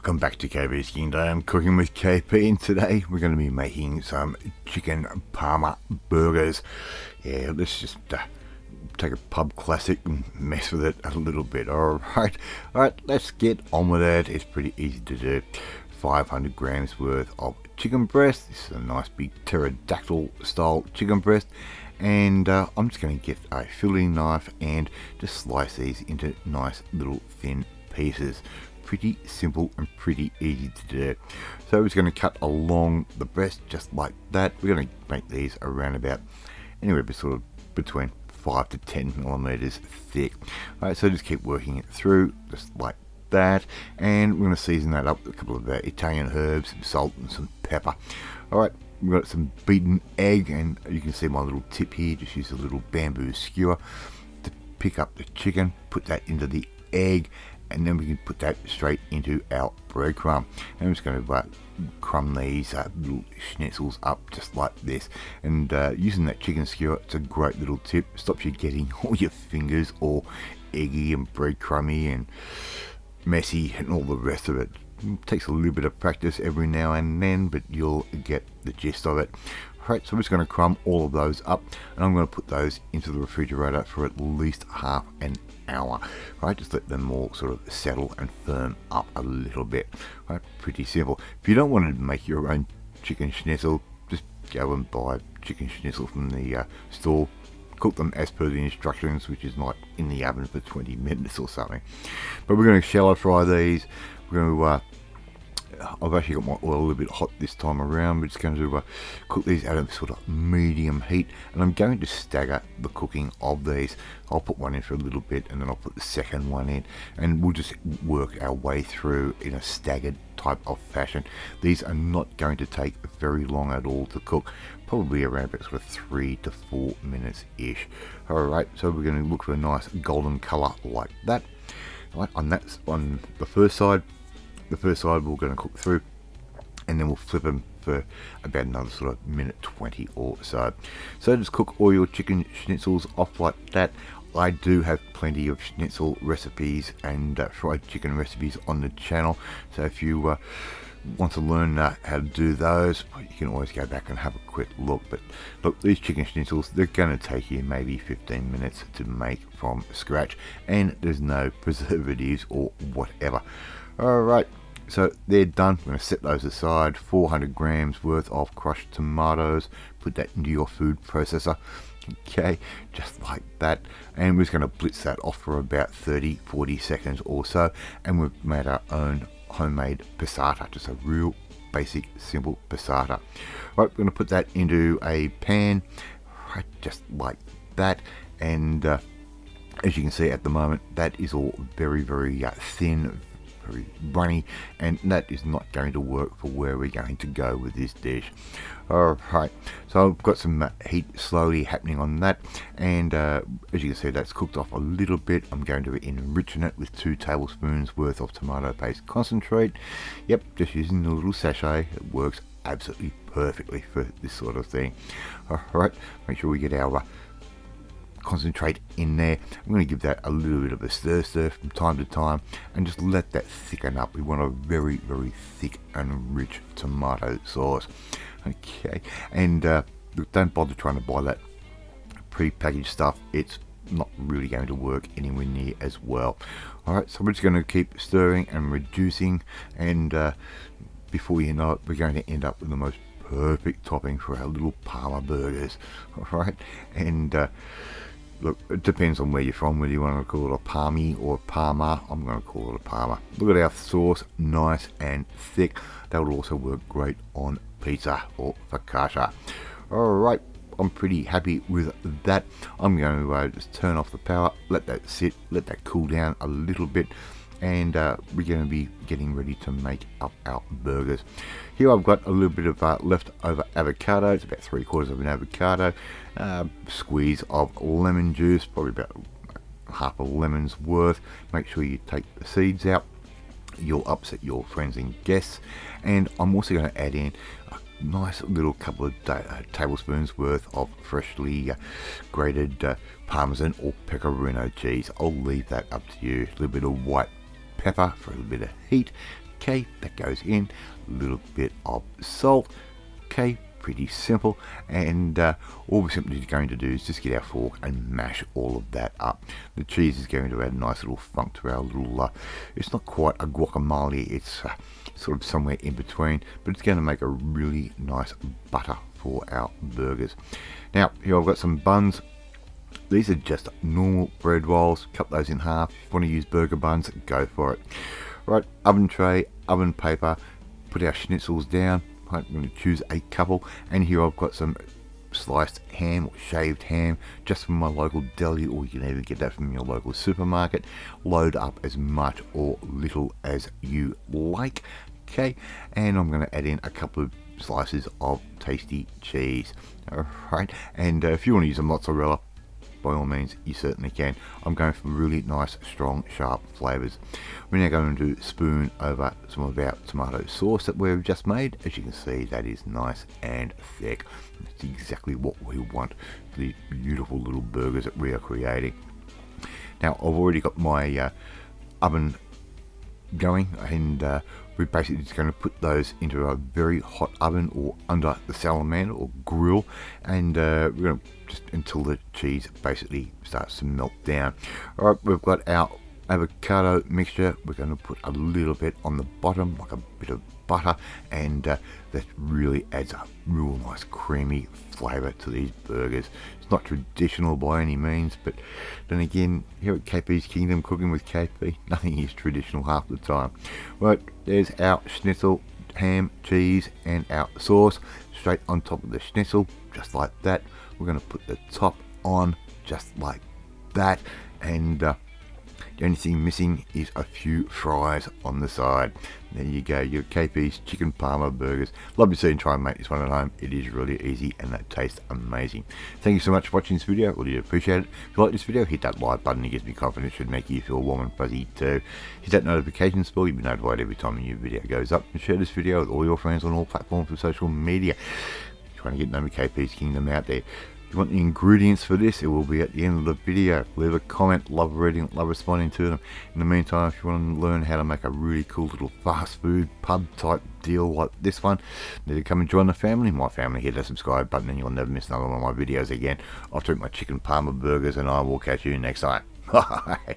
Welcome back to KPsKINGDOM, cooking with KP, and today we're going to be making some chicken Parma burgers. Yeah, let's just take a pub classic and mess with it a little bit. Alright, let's get on with it. It's pretty easy to do. 500 grams worth of chicken breast. This is a nice big pterodactyl style chicken breast. And I'm just going to get a filling knife and just slice these into nice little thin pieces. Pretty simple and pretty easy to do. So we're just going to cut along the breast just like that. We're going to make these around about anywhere sort of between 5 to 10 millimeters thick. Alright, so just keep working it through just like that, and we're going to season that up with a couple of Italian herbs, some salt and some pepper. Alright, we've got some beaten egg, and you can see my little tip here. Just use a little bamboo skewer to pick up the chicken, put that into the egg, and then we can put that straight into our breadcrumb. And I'm just going to crumb these little schnitzels up just like this. And using that chicken skewer, it's a great little tip. Stops you getting all your fingers all eggy and breadcrumby and messy and all the rest of it. It takes a little bit of practice every now and then, but you'll get the gist of it. Alright, so I'm just going to crumb all of those up, and I'm going to put those into the refrigerator for at least half an hour. Right, just let them all sort of settle and firm up a little bit. Right, pretty simple. If you don't want to make your own chicken schnitzel, just go and buy chicken schnitzel from the store. Cook them as per the instructions, which is like in the oven for 20 minutes or something. But we're going to shallow fry these. We're going to I've actually got my oil a little bit hot this time around. We're just going to cook these at a sort of medium heat, and I'm going to stagger the cooking of these. I'll put one in for a little bit, and then I'll put the second one in, and we'll just work our way through in a staggered type of fashion. These are not going to take very long at all to cook, probably around about sort of 3 to 4 minutes ish. Alright, so we're going to look for a nice golden colour like that. Right, on the first side. The first side we're going to cook through, and then we'll flip them for about another sort of minute 20 or so. So just cook all your chicken schnitzels off like that. I do have plenty of schnitzel recipes and fried chicken recipes on the channel, so if you want to learn how to do those, you can always go back and have a quick look. But look, these chicken schnitzels, they're going to take you maybe 15 minutes to make from scratch, and there's no preservatives or whatever. Alright, so they're done. We're going to set those aside. 400 grams worth of crushed tomatoes. Put that into your food processor. Okay, just like that. And we're just going to blitz that off for about 30-40 seconds or so. And we've made our own homemade passata. Just a real basic, simple passata. Right, we're going to put that into a pan. Right, just like that. And as you can see at the moment, that is all very, very thin, very runny, and that is not going to work for where we're going to go with this dish. Alright, so I've got some heat slowly happening on that, and as you can see, that's cooked off a little bit. I'm going to enrichen it with 2 tablespoons worth of tomato paste concentrate. Yep, just using the little sachet. It works absolutely perfectly for this sort of thing. Alright, make sure we get our concentrate in there. I'm going to give that a little bit of a stir from time to time, and just let that thicken up. We want a very, very thick and rich tomato sauce. Okay, and don't bother trying to buy that pre-packaged stuff. It's not really going to work anywhere near as well. Alright, so we're just going to keep stirring and reducing, and before you know it, we're going to end up with the most perfect topping for our little Parma burgers. Alright, and look, it depends on where you're from, whether you want to call it a Parmy or a Parma. I'm going to call it a Parma. Look at our sauce, nice and thick. That will also work great on pizza or focaccia. Alright, I'm pretty happy with that. I'm going to just turn off the power, let that sit, let that cool down a little bit, and we're going to be getting ready to make up our burgers. Here I've got a little bit of leftover avocado. It's about 3/4 of an avocado, squeeze of lemon juice, probably about half a lemon's worth. Make sure you take the seeds out. You'll upset your friends and guests. And I'm also going to add in a nice little couple of tablespoons worth of freshly grated Parmesan or Pecorino cheese. I'll leave that up to you. A little bit of white pepper for a little bit of heat. Okay, that goes in. A little bit of salt. Okay, pretty simple. And all we're simply going to do is just get our fork and mash all of that up. The cheese is going to add a nice little funk to our little, it's not quite a guacamole, it's sort of somewhere in between, but it's going to make a really nice butter for our burgers. Now, here I've got some buns. These are just normal bread rolls. Cut those in half. If you want to use burger buns, go for it. Right, oven tray, oven paper. Put our schnitzels down. Right, I'm going to choose a couple. And here I've got some sliced ham or shaved ham, just from my local deli, or you can even get that from your local supermarket. Load up as much or little as you like. Okay, and I'm going to add in a couple of slices of tasty cheese. Alright, and if you want to use a mozzarella, by all means you certainly can. I'm going for really nice, strong, sharp flavours. We're now going to spoon over some of our tomato sauce that we've just made. As you can see, that is nice and thick. That's exactly what we want for the beautiful little burgers that we are creating. Now, I've already got my oven going, and we're basically just going to put those into a very hot oven or under the salamander or grill, and we're going to just until the cheese basically starts to melt down. Alright, we've got our avocado mixture. We're going to put a little bit on the bottom, like a bit of butter, and that really adds a real nice creamy flavour to these burgers. It's not traditional by any means, but then again, here at KP's Kingdom, cooking with KP, nothing is traditional half the time. Right, there's our schnitzel, ham, cheese, and our sauce straight on top of the schnitzel, just like that. We're going to put the top on just like that, and the only thing missing is a few fries on the side. There you go, your KP's Chicken Parma burgers. Love to see you try and make this one at home. It is really easy and that tastes amazing. Thank you so much for watching this video. Really appreciate it. If you like this video, hit that like button. It gives me confidence. It should make you feel warm and fuzzy too. Hit that notification bell. You'll be notified every time a new video goes up. And share this video with all your friends on all platforms of social media. Trying to get known with KP's Kingdom out there. If you want the ingredients for this, it will be at the end of the video. Leave a comment. Love reading, love responding to them. In the meantime, if you want to learn how to make a really cool little fast food pub type deal like this one, need to come and join the family. My family, hit that subscribe button and you'll never miss another one of my videos again. I'll take my chicken parma burgers and I will catch you next time. Bye.